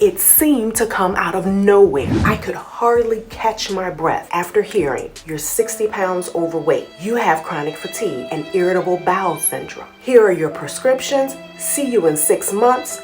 It seemed to come out of nowhere. I could hardly catch my breath after hearing, "You're 60 pounds overweight. You have chronic fatigue and irritable bowel syndrome. Here are your prescriptions. See you in 6 months.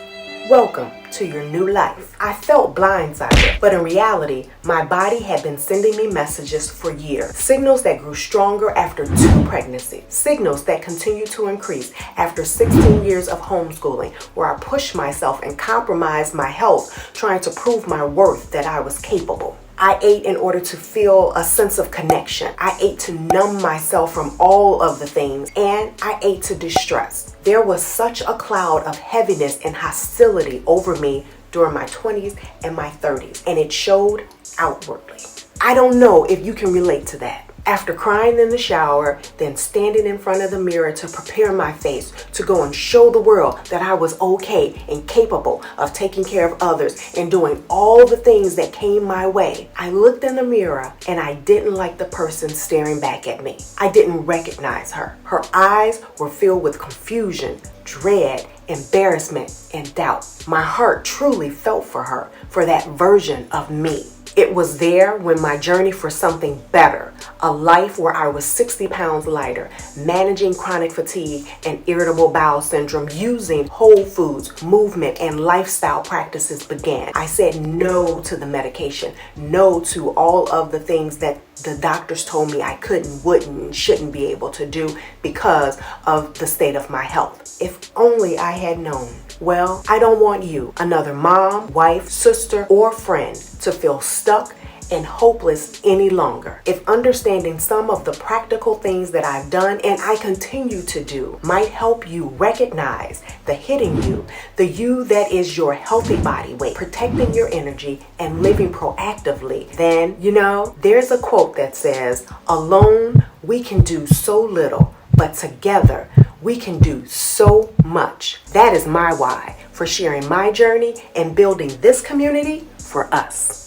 Welcome to your new life." I felt blindsided, but in reality, my body had been sending me messages for years. Signals that grew stronger after 2 pregnancies. Signals that continued to increase after 16 years of homeschooling, where I pushed myself and compromised my health, trying to prove my worth that I was capable. I ate in order to feel a sense of connection. I ate to numb myself from all of the things, and I ate to distress. There was such a cloud of heaviness and hostility over me during my 20s and my 30s, and it showed outwardly. I don't know if you can relate to that. After crying in the shower, then standing in front of the mirror to prepare my face to go and show the world that I was okay and capable of taking care of others and doing all the things that came my way, I looked in the mirror and I didn't like the person staring back at me. I didn't recognize her. Her eyes were filled with confusion, dread, embarrassment, and doubt. My heart truly felt for her, for that version of me. It was there when my journey for something better, a life where I was 60 pounds lighter, managing chronic fatigue and irritable bowel syndrome, using whole foods, movement, and lifestyle practices began. I said no to the medication, no to all of the things that the doctors told me I couldn't, wouldn't, and shouldn't be able to do because of the state of my health. If only I had known. Well, I don't want you, another mom, wife, sister, or friend, to feel stuck and hopeless any longer. If understanding some of the practical things that I've done and I continue to do might help you recognize the hidden you, the you that is your healthy body weight, protecting your energy and living proactively, then, there's a quote that says, "Alone we can do so little, but together we can do so much." That is my why for sharing my journey and building this community for us.